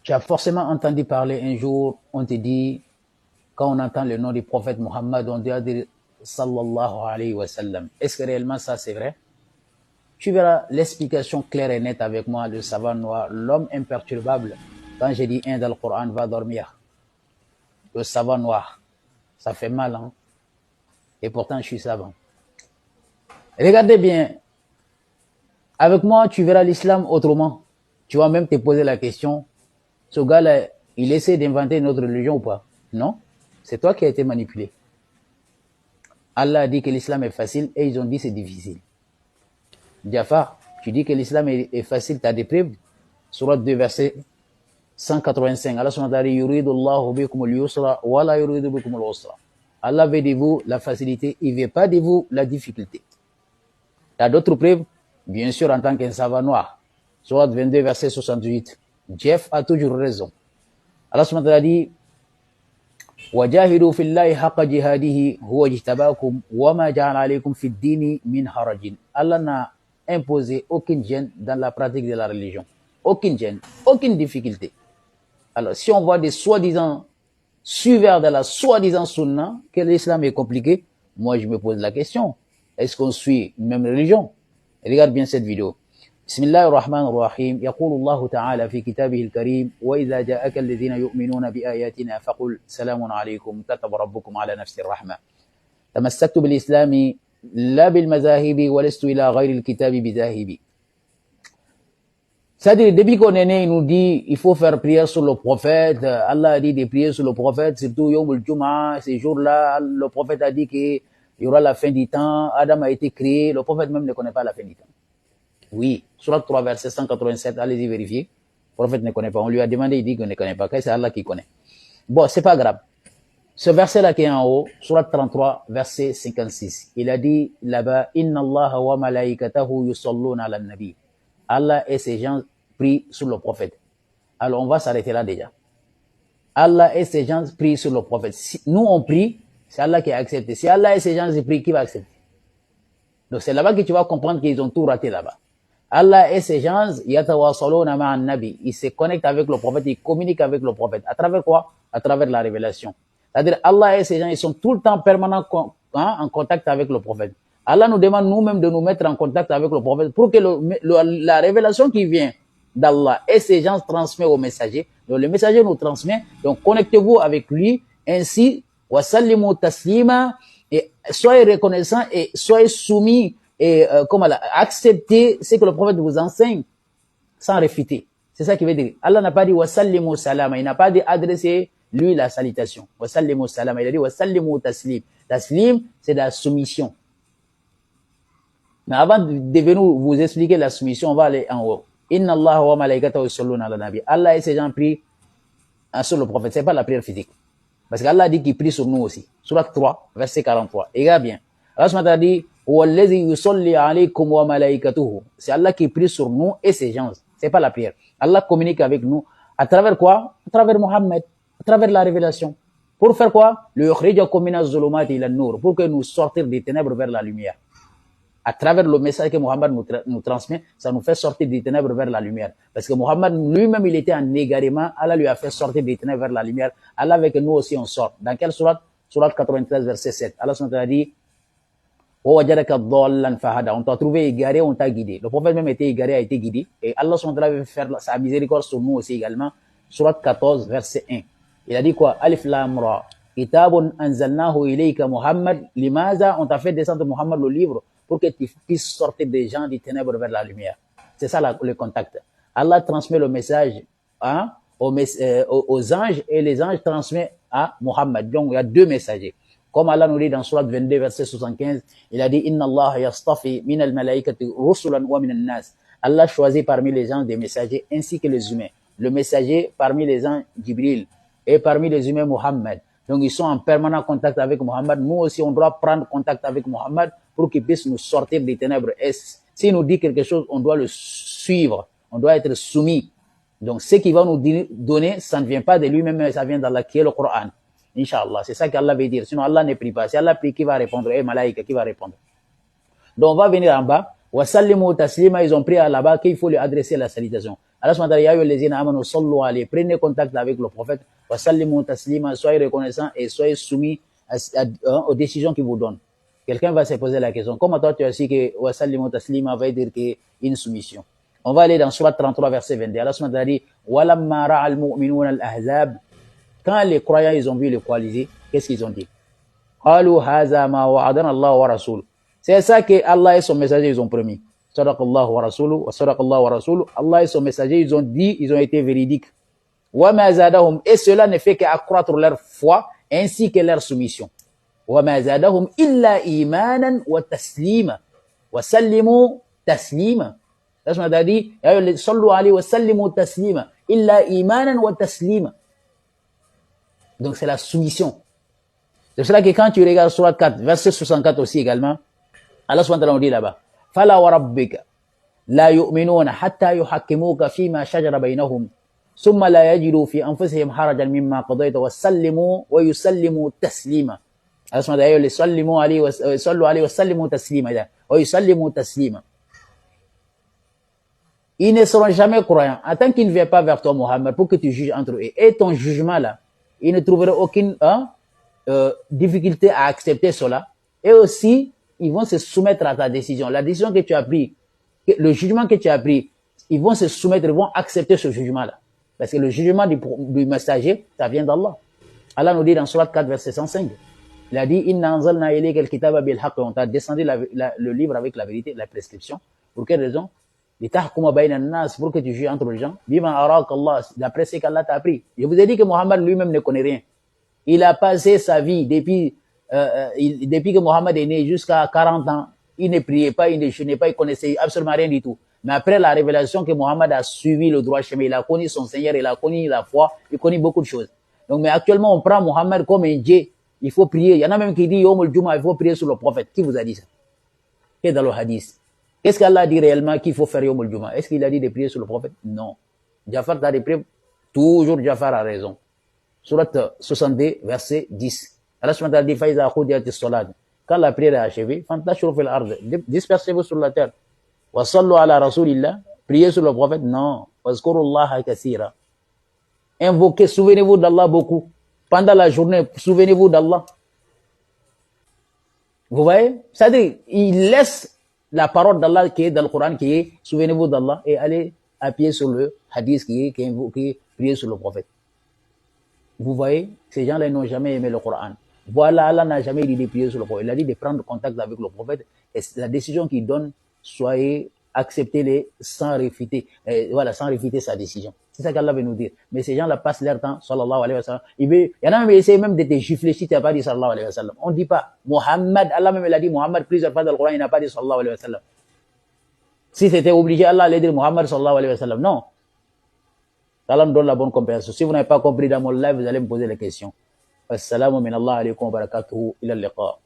Tu as forcément entendu parler un jour, on te dit, quand on entend le nom du prophète Mohammed, on doit dire sallallahu alayhi wa sallam. Est-ce que réellement ça c'est vrai? Tu verras l'explication claire et nette avec moi, le savant noir, l'homme imperturbable. Quand j'ai dit un dans le Coran, va dormir. Le savant noir. Ça fait mal, hein? Et pourtant, je suis savant. Regardez bien. Avec moi, tu verras l'islam autrement. Tu vas même te poser la question, ce gars-là, il essaie d'inventer une autre religion ou pas? Non. C'est toi qui as été manipulé. Allah a dit que l'islam est facile et ils ont dit que c'est difficile. Jafar, tu dis que l'islam est facile, tu as des preuves? Surat 2, verset 185. Allah subhanahu wa ta'ala, yuridullahu bikum al-yusra wa la yuridu bikum al-usra. Allah veut de vous la facilité, il ne veut pas de vous la difficulté. Tu as d'autres preuves? Bien sûr, en tant qu'un savant noir. Surat 22, verset 68. Jeff a toujours raison. Allah subhanahu wa ta'ala dit, وَجَاهِدُوا فِي اللَّهِ حَقَّ جِهَادِهِ هُوَ اجْتَبَاكُمْ وَمَا جَعَلَ عَلَيْكُمْ فِي الدِّينِ مِنْ حَرَجٍ. Allah n'a imposé aucune gêne dans la pratique de la religion. Aucune gêne, aucune difficulté. Alors, si on voit des soi-disant suiveurs de la soi-disant sunna, que l'islam est compliqué, moi je me pose la question, est-ce qu'on suit une même religion? Regarde bien cette vidéo. بسم الله الرحمن الرحيم يقول الله تعالى في كتابه الكريم وإذا جاءك الذين يؤمنون بآياتنا فقل سلام عليكم كتب ربكم على نفس الرحمة تمسكت بالإسلام لا بالمذاهب ولست إلى غير الكتاب بذاهب. C'est-à-dire, depuis qu'on est né, il nous dit il faut faire prière sur le prophète. Allah a dit de prier sur le prophète, surtout Yom al-Jum'a, ces jours-là, le prophète a dit qu'il y aura la fin du temps, Adam a été créé, le prophète même ne connaît pas la fin du temps. Oui, Surat 3, verset 187, allez-y vérifier. Le prophète ne connaît pas. On lui a demandé, il dit qu'il ne connaît pas. C'est Allah qui connaît. Bon, c'est pas grave. Ce verset-là qui est en haut, Surat 33, verset 56, il a dit là-bas, Inna Allah wa malaikatahu yusalluna ala nabi. Allah et ses gens prient sur le prophète. Alors, on va s'arrêter là déjà. Allah et ses gens prient sur le prophète. Si nous, on prie, c'est Allah qui a accepté. Si Allah et ses gens prient, qui va accepter? Donc, c'est là-bas que tu vas comprendre qu'ils ont tout raté là-bas. Allah et ses gens, yatawassaluna ma'an nabi. Ils se connectent avec le prophète, ils communiquent avec le prophète. À travers quoi? À travers la révélation. C'est-à-dire, Allah et ses gens, ils sont tout le temps permanents en contact avec le prophète. Allah nous demande nous-mêmes de nous mettre en contact avec le prophète pour que la révélation qui vient d'Allah et ses gens transmet au messager. Donc, le messager nous transmet. Donc, connectez-vous avec lui. Ainsi, wasallimu taslima. Et soyez reconnaissants et soyez soumis et acceptez ce que le prophète vous enseigne sans réfuter. C'est ça qui veut dire. Allah n'a pas dit wasallimu salama. Il n'a pas dit adresser lui la salutation. Wasallimu salama. Il a dit wasallimu taslim. Taslim, c'est la soumission. Mais avant de venir vous expliquer la soumission, on va aller en haut. Inna Allah wa malaikatahu yusalluna ala nabi. Allah et ses gens prient sur le prophète. C'est pas la prière physique. Parce qu'Allah dit qu'il prie sur nous aussi. Surat 3, verset 43. Et regarde bien. Allah a dit, c'est Allah qui prie sur nous et ses gens. C'est pas la prière. Allah communique avec nous. À travers quoi? À travers Mohammed. À travers la révélation. Pour faire quoi? Pour que nous sortir des ténèbres vers la lumière. À travers le message que Mohammed nous transmet, ça nous fait sortir des ténèbres vers la lumière. Parce que Mohammed lui-même, il était en égarement. Allah lui a fait sortir des ténèbres vers la lumière. Allah avec nous aussi, on sort. Dans quelle sourate? Sourate 93, verset 7. Allah a dit, on t'a trouvé égaré, on t'a guidé. Le prophète même était égaré, a été guidé. Et Allah veut faire sa miséricorde sur nous aussi également. Sourate 14, verset 1. Il a dit quoi? Alif Lam Ra. Kitabun anzalnahu ilayka Muhammad. Limaza, on t'a fait descendre Muhammad le livre pour que tu puisses sortir des gens des ténèbres vers la lumière. C'est ça le contact. Allah transmet le message aux anges et les anges transmettent à Muhammad. Donc, il y a deux messagers. Comme Allah nous dit dans Surat 22, verset 75, il a dit « Inna Allah yastafi min al-malaikati rusulan wa min al-nas » Allah choisit parmi les gens des messagers ainsi que les humains. Le messager parmi les anges, Jibril, et parmi les humains, Muhammad. Donc, ils sont en permanent contact avec Muhammad. Nous aussi, on doit prendre contact avec Muhammad pour qu'il puisse nous sortir des ténèbres. Et s'il nous dit quelque chose, on doit le suivre. On doit être soumis. Donc, ce qu'il va nous donner, ça ne vient pas de lui-même, mais ça vient d'Allah, qui est le Coran. Inch'Allah. C'est ça qu'Allah veut dire. Sinon, Allah ne prie pas. Si Allah prie, qui va répondre? Malaïka, qui va répondre? Donc, on va venir en bas. Wasallimu taslima, ils ont pris là-bas qu'il faut lui adresser la salutation. Allah subhanahu wa ta'ala, ya ayyuhallazina amanu sallu alayhi, prenez contact avec le prophète, wa sallimu taslima, soyez reconnaissants et soyez soumis aux décisions qu'il vous donne. Quelqu'un va se poser la question, comment toi tu as su que wa sallimu taslima va dire que une soumission? On va aller dans Surat 33, verset 22. Allah subhanahu wa ta'ala dit, walamma ra'al mu'minuna al-ahzab, quand les croyants ils ont vu les coalisés, qu'est-ce qu'ils ont dit? Qalu haza ma wa'adana Allah wa rasul. C'est ça que Allah et son messager ils ont promis. Sadaqallahu wa rasuluhu wa sadaqallahu wa rasuluhu. Allah et son messager ils ont dit, ils ont été véridiques. Wa ma zadahum, et cela ne fait qu'accroître leur foi ainsi que leur soumission. Wa ma zadahum illa imanan wa taslima. Wa sallimu taslima. Allah subhanahu wa ta'ala dit, sallu alayhi wa sallimu taslima. Illa imanan wa taslima. Donc c'est la soumission. C'est pour cela que quand tu regardes Surat 4, verset 64 aussi également, Allah subhanahu wa ta'ala dit là-bas, Fala wa rabbika la yu'minuna hatta yuhakkimuka fima shajara bainahum thumma la yajidu fi anfusihim harajan mimma qadayta wa sallimu wa yusallimu taslima. Allah subhanahu wa ta'ala sallimu alayhi wa sallu alayhi wa sallimu taslima wa yusallimu taslima. Ils ne seront jamais croyants en tant qu'ils ne viennent pas vers toi, Mohammed, pour que tu juges entre eux. Et ton jugement là, ils ne trouveraient aucune difficulté à accepter cela. Et aussi, ils vont se soumettre à ta décision. La décision que tu as prise, le jugement que tu as pris, ils vont se soumettre, ils vont accepter ce jugement-là. Parce que le jugement du messager, ça vient d'Allah. Allah nous dit dans Surat 4, verset 105, il a dit, Inna anzalna ilayka al-kitaba bil haqq, on t'a descendu le livre avec la vérité, la prescription. Pour quelle raison? Pour que tu juges entre les gens. D'après ce qu'Allah t'a appris. Je vous ai dit que Mohammed lui-même ne connaît rien. Il a passé sa vie depuis que Mohammed est né jusqu'à 40 ans. Il ne priait pas, il ne jeûnait pas, il connaissait absolument rien du tout. Mais après la révélation que Mohammed a suivi le droit chemin, il a connu son Seigneur, il a connu la foi, il connaît beaucoup de choses. Donc, mais actuellement, on prend Mohammed comme un dieu. Il faut prier. Il y en a même qui disent, Yom Juma, il faut prier sur le prophète. Qui vous a dit ça? Qui est dans le hadith? Est-ce qu'Allah dit réellement qu'il faut faire Yom Juma? Est-ce qu'il a dit de prier sur le prophète? Non. Jafar t'a prier. Toujours Jafar a raison. Surat 62, verset 10. Allah subhanahu wa ta'ala dit, Faïza khudiyati salat. Quand la prière est achevée, fantashiru fil ard. Dispersez-vous sur la terre. Wa sallu ala rasulillah. Priez sur le prophète? Non. Wazkurullaha kathira. Invoquez, souvenez-vous d'Allah beaucoup. Pendant la journée, souvenez-vous d'Allah. Vous voyez? C'est-à-dire, il laisse la parole d'Allah qui est dans le Coran, qui est souvenez-vous d'Allah, et allez appuyer sur le hadith qui est invoqué, prier sur le prophète. Vous voyez, ces gens-là n'ont jamais aimé le Coran. Voilà, Allah n'a jamais dit de prier sur le prophète. Il a dit de prendre contact avec le prophète. Et la décision qu'il donne, soyez, acceptez-les sans réfuter. Voilà, sans réfuter sa décision. C'est ça qu'Allah veut nous dire. Mais ces gens-là passent leur temps, sallallahu alayhi wa sallam. Il y en a même qui essaient même de te gifler si tu n'as pas dit sallallahu alayhi wa sallam. On ne dit pas. Mohammed, Allah même il a dit Mohammed plusieurs fois dans le Coran, il n'a pas dit sallallahu alayhi wa sallam. Si c'était obligé, Allah allait dire Mohammed sallallahu alayhi wa sallam. Non. Allah nous donne la bonne compréhension. Si vous n'avez pas compris dans mon live, vous allez me poser les questions. Assalamu min Allah alaykum wa barakatuhu ila al-liqa.